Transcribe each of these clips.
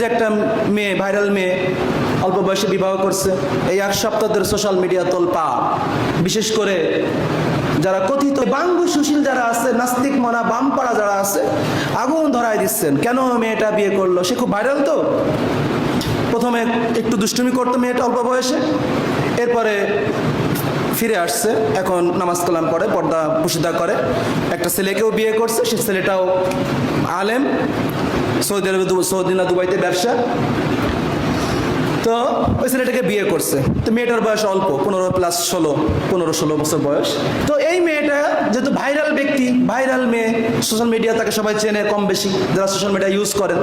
যে একটা মেয়ে, ভাইরাল মেয়ে, অল্প বয়সে বিবাহ করছে। এই এক সপ্তাহ ধরে সোশ্যাল মিডিয়া তোলপা, বিশেষ করে যারা কথিত বাঙ্গু সুশীল যারা আছে, নাস্তিক মনা বামপাড়া যারা আছে, আগুন ধরায় দিচ্ছেন কেন মেয়েটা বিয়ে করলো। সে খুব ভাইরাল তো, প্রথমে একটু দুষ্টুমি করতো মেয়েটা অল্প বয়সে, এরপরে ফিরে আসছে, এখন নামাজ কালাম পড়ে, পর্দা পুশিদা করে, একটা ছেলেকেও বিয়ে করছে, সে ছেলেটাও আলেম, সৌদি আরবে, সৌদি না দুবাইতে ব্যবসা। তো ওই ছেলেটাকে বিয়ে করছে। তো মেয়েটার বয়স অল্প, 15+ 16 বছর বয়স। তো এই মেয়েটা যেহেতু ভাইরাল ব্যক্তি, ভাইরাল মেয়ে, সোশ্যাল মিডিয়া তাকে সবাই চেনে কম বেশি, যারা সোশ্যাল মিডিয়া ইউজ করেন।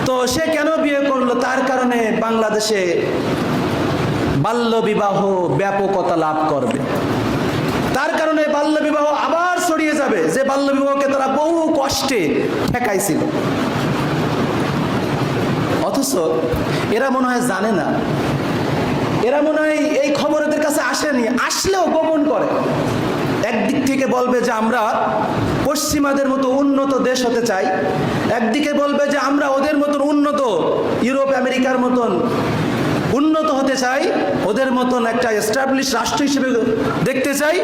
তো সে কেন বিয়ে করলো? তার কারণে বাংলাদেশে বাল্য বিবাহ ব্যাপকতা লাভ করবে, তার কারণে বাল্য বিবাহ আবার ছড়িয়ে যাবে, যে বাল্য বিবাহকে তারা বহু কষ্টে ঠেকাইছিল। অথচ এরা মনে হয় জানে না, এরা মনে হয় এই খবর এদের কাছে আসেনি, আসলেও গোপন করে। একদিক থেকে বলবে যে আমরা পশ্চিমাদের মতো উন্নত দেশ হতে চাই, একদিকে বলবে যে আমরা ওদের মতন উন্নত, ইউরোপ আমেরিকার মতন উন্নত হতে চাই, ওদের মতন একটা এস্টাবলিশ রাষ্ট্র হিসেবে দেখতে চাই।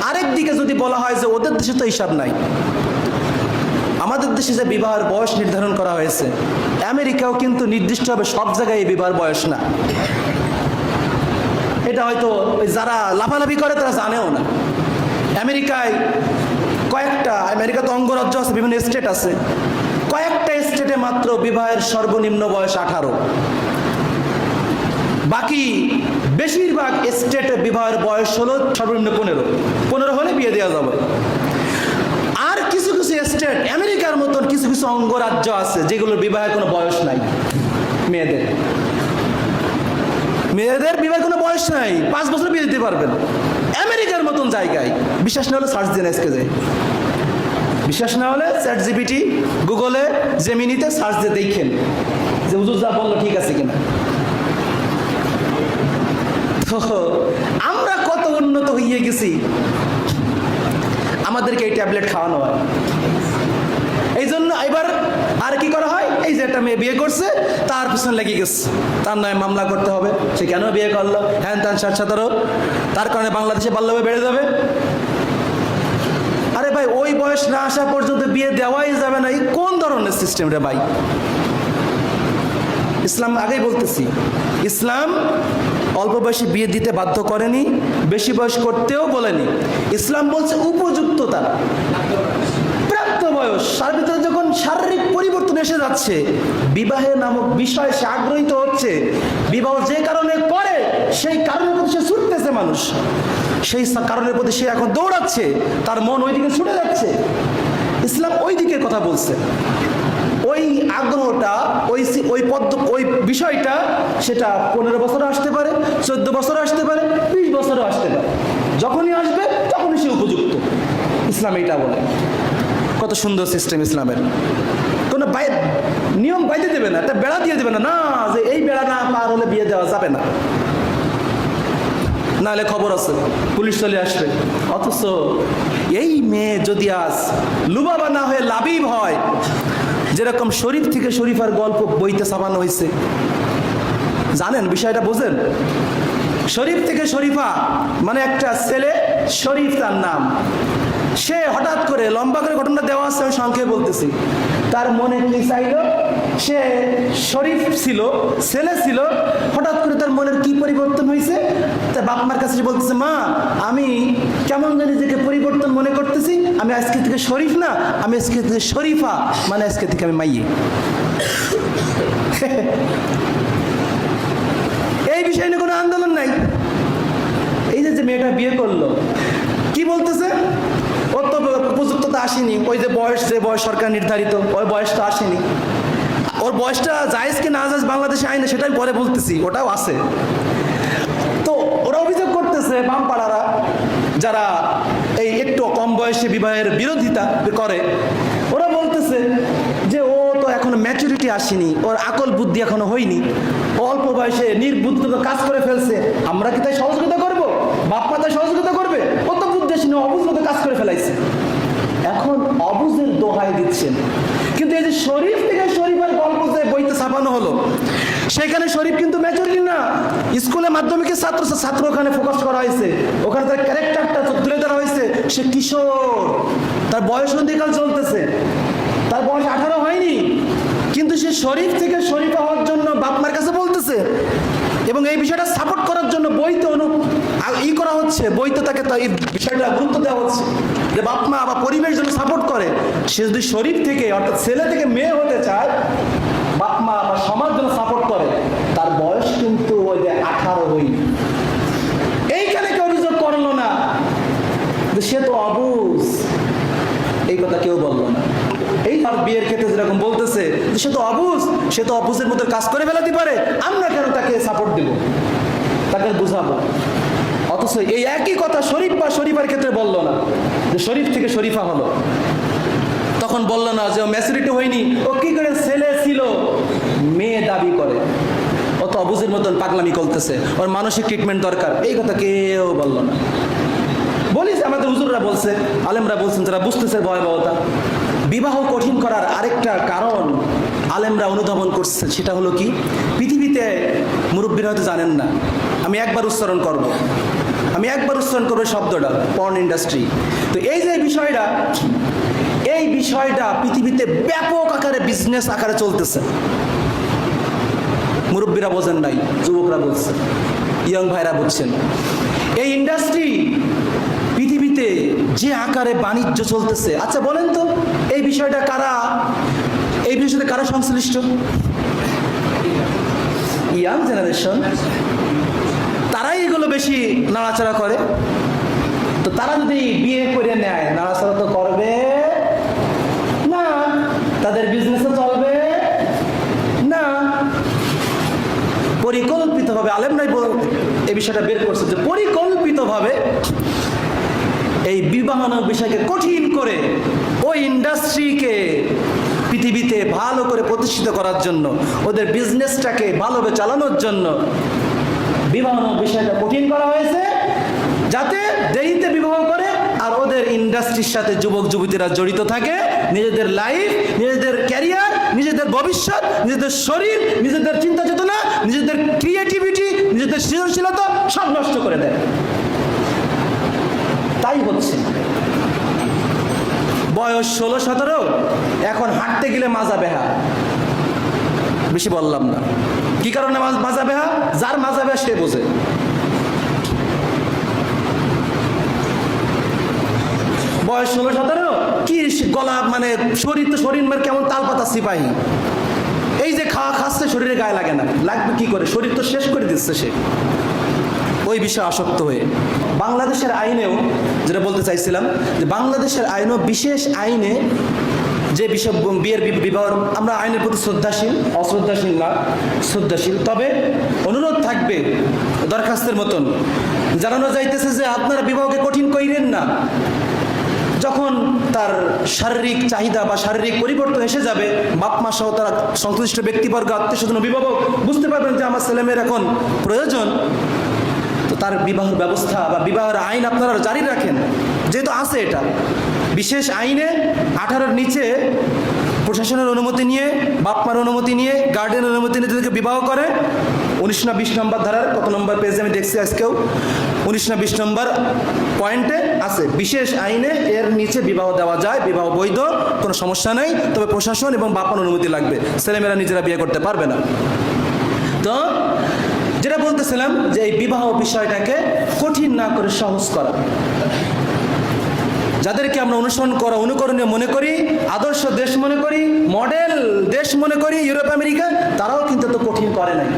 আরেক দিকে যদি বলা হয় যে ওদের দেশে তো হিসাব নাই, আমাদের দেশে যে বিবাহের বয়স নির্ধারণ করা হয়েছে, আমেরিকাও কিন্তু নির্দিষ্টভাবে সব জায়গায় এই বিবাহের বয়স না। এটা হয়তো যারা লাফালাফি করে তারা জানেও না। আমেরিকায় আমেরিকা তো অঙ্গরাজ্য আছে, বিভিন্ন স্টেট আছে, কয়েকটা স্টেটে মাত্র বিবাহের সর্বনিম্ন বয়স 18, বাকি বেশিরভাগ স্টেটে বিবাহের বয়স হলো সর্বনিম্ন 15 হলে বিয়ে দেওয়া যাবে। আর কিছু কিছু স্টেট আমেরিকার মতন কিছু কিছু অঙ্গরাজ্য আছে যেগুলোর বিবাহের কোনো বয়স নাই। মেয়েদের বিবাহের কোনো বয়স নাই, 5 বছর বিয়ে দিতে পারবেন আমেরিকার মতন জায়গায়। বিশ্বাস না হলে সার্চ দিন, আজকে যাই, বিশ্বাস না হলে চ্যাট জিপিটি, গুগলে, জেমিনিতে সার্চ দিয়ে দেখেন যে হুজুর যা বললো ঠিক আছে কিনা। তো আমরা কত উন্নত হয়ে গেছি, আমাদেরকে এই ট্যাবলেট খাওয়ানো হয়। এই জন্য এবার আর কি করা হয়, এই যে একটা মেয়ে বিয়ে করছে, তার পিছনে লেগে গেছে, তার নয় মামলা করতে হবে, সে কেন বিয়ে করলো, হ্যান ত্যান 60-17, তার কারণে বাংলাদেশে বাল্যবিবাহ বেড়ে যাবে। আরে ভাই, ওই বয়স না আসা পর্যন্ত বিয়ে দেওয়াই যাবে না, এই কোন ধরনের সিস্টেম রে ভাই? ইসলাম, আগেই বলতেছি, ইসলাম অল্প বয়সে বিয়ে দিতে বাধ্য করেনি, বেশি বয়স করতেও বলেনি। ইসলাম বলছে উপযুক্ততা, প্রাপ্ত বয়স, তার ভিতরে যখন শারীরিক পরিবর্তন এসে যাচ্ছে, বিবাহে নামক বিষয় সে আগ্রহীত হচ্ছে, বিবাহ যে কারণে করে সেই কারণের প্রতি সে ছুটতেছে, মানুষ সেই কারণের প্রতি সে এখন দৌড়াচ্ছে, তার মন ওইদিকে ছুটে যাচ্ছে। ইসলাম ওই দিকে কথা বলছে। ওই আগ্রহটা, ওই বিষয়টা, সেটা 15 বছরও আসতে পারে, 14 বছরও আসতে পারে, 20 বছরও আসতে পারে, যখনই আসবে তখনই সে উপযুক্ত। ইসলাম এইটা বলে। কত সুন্দর সিস্টেম ইসলামের। কোনো নিয়ম বাইতে দেবে না, একটা বেড়া দিয়ে দেবে না, না যে এই বেড়া না পার হলে বিয়ে দেওয়া যাবে না, নাহলে খবর আছে, পুলিশ চলে আসবে। অথচ এই মেয়ে যদি আজ লুবাবা না হয়ে লাবিব হয়, যেরকম শরীফ থেকে শরীফার গল্প বইতে ছাপানো হয়েছে, জানেন বিষয়টা, বোঝেন? শরীফ থেকে শরীফা মানে একটা ছেলে, শরীফ তার নাম, সে হঠাৎ করে, লম্বা করে ঘটনা দেওয়া আছে, আমি সংক্ষেপে বলতেছি, তার মনে কি চাইল, সে শরীফ ছিল, ছেলে ছিল, হঠাৎ করে তার মনের কি পরিবর্তন হয়েছে, তার বাপ মার কাছে বলতেছে, মা আমি কেমন জানি নিজেকে পরিবর্তন মনে করতেছি, আমি আজকে থেকে শরীফ না, আমি আজকে থেকে শরীফা, মানে আজকে থেকে আমি মাইয়ে। এই বিষয় নিয়ে কোনো আন্দোলন নাই। এই যে মেয়েটা বিয়ে করলো, কি বলতেছে, ওর তো উপযুক্ততা আসেনি, ওই যে বয়স সরকার নির্ধারিত, ওই বয়সটা আসেনি। ওর বয়সটা জায়েজ কি না জায়েজ বাংলাদেশে আইনে সেটাই পরে বলতেছি, ওটাও আছে। তো ওরা অভিযোগ করতেছে, বামপাড়ারা, যারা এই একটু কম বয়সে বিবাহের বিরোধিতা করে, ওরা বলতেছে যে ও তো এখনো ম্যাচুরিটি আসেনি, ওর আকল বুদ্ধি এখনো হয়নি, অল্প বয়সে নির্বুদ্ধিতা কাজ করে ফেলছে, আমরা কি তাই সহযোগিতা করবো? বাপ মা তাই সহযোগিতা করবে? ও তো বুদ্ধি আসেনি, অবুঝ মতো কাজ করে ফেলাইছে। এখন অবুঝের দোহাই দিচ্ছেন, কিন্তু এই যে শরীফ থেকে শরীফের গল্প যে বইতে পড়ানো হলো, সেখানে শরীফ কিন্তু মেজরিটি না, স্কুলে মাধ্যমিকের ছাত্র ওখানে ফোকাস করা হয়েছে, ওখানে তার ক্যারেক্টারটা তুলে ধরা হয়েছে। সে কিশোর, তার বয়স অধিকাল চলতেছে, তার বয়স 18 হয়নি, কিন্তু সে শরীফ থেকে শরীফা হওয়ার জন্য বাপ মার কাছে বলতেছে, এবং এই বিষয়টা সাপোর্ট করার জন্য বইতে করা হচ্ছে, বইতে তাকে এই বিষয়টা গুরুত্ব দেওয়া হচ্ছে যে বাপ মা বা পরিবেশ যেন সাপোর্ট করে। সে যদি শরীফ থেকে অর্থাৎ ছেলে থেকে মেয়ে হতে চায়, বাপ মা বা সমাজ যেন সাপোর্ট করে, তার বয়স কিন্তু ওই যে 18 হয়নি। এইখানে কেউ অভিযোগ করলো না যে সে তো অবুঝ, এই কথা কেউ বললো না। এই আর বিয়ের ক্ষেত্রে যেরকম বলতেছে সে তো অবুঝ, সে তো অবুঝের মধ্যে কাজ করে ফেলাতে পারে, আমরা কেন তাকে সাপোর্ট দেব, তাকে বুঝাবো? অথচ এই একই কথা শরীফ বা শরীফার ক্ষেত্রে বললো না যে শরীফ থেকে শরীফা হলো। তখন বললো না যে ম্যাচুরিটি হয়নি, ও কি করে ছেলে ছিল মেয়ে দাবি করে, ও তো অবুঝের মতন পাগলামি করতেছে, ওর মানসিক ট্রিটমেন্ট দরকার, এই কথা কেউ বললো না। বলিস আমাদের হুজুররা বলছে, আলেমরা বলছেন, যারা বুঝতেছে ভয়াবহতা। বিবাহ কঠিন করার আরেকটা কারণ আলেমরা অনুধাবন করছে, সেটা হলো কি, পৃথিবীতে মুরব্বীরা হয়তো জানেন না, আমি একবার উচ্চারণ করব শব্দটা পর্ন ইন্ডাস্ট্রি। তো এই যে বিষয়টা পৃথিবীতে ব্যাপক আকারে বিজনেস আকারে চলতেছে। মুরব্বীরা বোঝেন নাই, যুবকরা বলছে, ইয়ং ভাইরা বুঝছেন। এই ইন্ডাস্ট্রি পৃথিবীতে যে আকারে বাণিজ্য চলতেছে, আচ্ছা বলেন তো এই বিষয়টা এই বিষয়টা কারা সংশ্লিষ্ট? ইয়াং জেনারেশন, তারাই এগুলো বেশি নাড়াচাড়া করে। তো তারা যদি বিয়ে করে নেয়, নাড়াচাড়া তো করবে না, তাদের বিজনেসও চলবে না। পরিকল্পিতভাবে আলেমরাই এই বিষয়টা বের করছে যে পরিকল্পিতভাবে এই বিবাহ বিষয়কে কঠিন করে ওই ইন্ডাস্ট্রিকে পৃথিবীতে ভালো করে প্রতিষ্ঠিত করার জন্য, ওদের বিজনেসটাকে ভালোভাবে চালানোর জন্য বিবাহ বিষয়টা কঠিন করা হয়েছে, যাতে দেরিতে বিবাহ করে আর ওদের ইন্ডাস্ট্রির সাথে যুবক যুবতীরা জড়িত থাকে, নিজেদের লাইফ, নিজেদের ক্যারিয়ার, নিজেদের ভবিষ্যৎ, নিজেদের শরীর, নিজেদের চিন্তা চেতনা, নিজেদের ক্রিয়েটিভিটি, নিজেদের সৃজনশীলতা সব নষ্ট করে দেয়। তাই হচ্ছে। বয়স 16-17, এখন হাঁটতে গেলে মাজা বেহা। বেশি বললাম না, কি কারণে মাজা বেহা? যার মাজা বেহা সে বোঝে। বয়স 16-17, কি গলা, মানে শরীর তো শরীর কেমন তালপাতা সিপাহী। এই যে খাচ্ছে শরীরে গায়ে লাগে না, লাগবে কি করে? শরীর তো শেষ করে দিচ্ছে সে ওই বিষয়ে আসক্ত হয়ে। বাংলাদেশের আইনেও যেটা বলতে চাইছিলাম, যে বাংলাদেশের আইনেও বিশেষ আইনে যে বিষয় বিয়ের বিবাহ, আমরা আইনের প্রতি শ্রদ্ধাশীল, অশ্রদ্ধাশীল না, শ্রদ্ধাশীল। তবে অনুরোধ থাকবে দরখাস্তের মতন, জানানো যাইতেছে যে আপনারা বিবাহকে কঠিন কইরেন না। যখন তার শারীরিক চাহিদা বা শারীরিক পরিবর্তন এসে যাবে, বাপ মা সহ তারা সংশ্লিষ্ট ব্যক্তিবর্গ, আত্মীয় স্বজন, অভিভাবক বুঝতে পারবেন যে আমার ছেলেমেয়ের এখন প্রয়োজন, তো তার বিবাহের ব্যবস্থা বা বিবাহের আইন আপনারা জারি রাখেন। যেহেতু আছে এটা বিশেষ আইনে, 18-র নিচে প্রশাসনের অনুমতি নিয়ে, বাপ মার অনুমতি নিয়ে, গার্ডিয়ানের অনুমতি নিয়ে তাদেরকে বিবাহ করে। 19 না 20 নম্বর ধারার কত নম্বর পেজে আমি দেখছি আজকেও, 19 না 20 নম্বর পয়েন্টে আছে, বিশেষ আইনে এর নিচে বিবাহ দেওয়া যায়, বিবাহ বৈধ, কোনো সমস্যা নেই। তবে প্রশাসন এবং বাপ মার অনুমতি লাগবে, ছেলেমেয়েরা নিজেরা বিয়ে করতে পারবে না। তো যেটা বলতেছিলাম, যে এই বিবাহ বিষয়টাকে কঠিন না করে সহজ করা, যাদেরকে আমরা অনুসরণ করা, অনুকরণীয় মনে করি, আদর্শ দেশ মনে করি, মডেল দেশ মনে করি, ইউরোপ আমেরিকা, তারাও কিন্তু তো কঠিন করে নাই।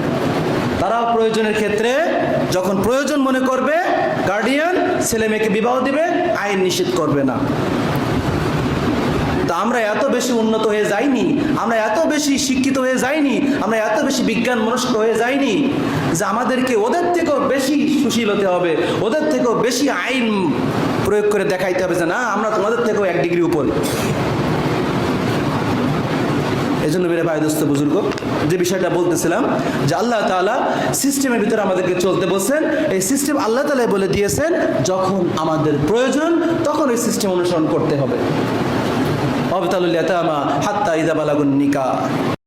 তারাও প্রয়োজনের ক্ষেত্রে যখন প্রয়োজন মনে করবে, গার্ডিয়ান ছেলে মেয়েকে বিবাহ দিবে, আইন নিষেধ করবে না। তা আমরা এত বেশি উন্নত হয়ে যাইনি, আমরা এত বেশি শিক্ষিত হয়ে যাইনি, আমরা এত বেশি বিজ্ঞান মনস্ক হয়ে যাইনি যে আমাদেরকে ওদের থেকেও বেশি সুশীল হতে হবে, ওদের থেকেও বেশি আইন প্রয়োগ করে দেখাইতে হবে যে না, আমরা তোমাদের থেকেও 1 ডিগ্রি উপরে। এই জন্য মেরে ভাই দোস্ত বুজুর্গ, যে বিষয়টা বলতেছিলাম, যে আল্লাহ তাআলা সিস্টেমের ভিতরে আমাদেরকে চলতে বলছেন। এই সিস্টেম আল্লাহ তাআলা বলে দিয়েছেন, যখন আমাদের প্রয়োজন তখন এই সিস্টেম অনুসরণ করতে হবে। অবতালুল ইয়াতামা হাত্তা ইযা বালাগুন নিকাহ।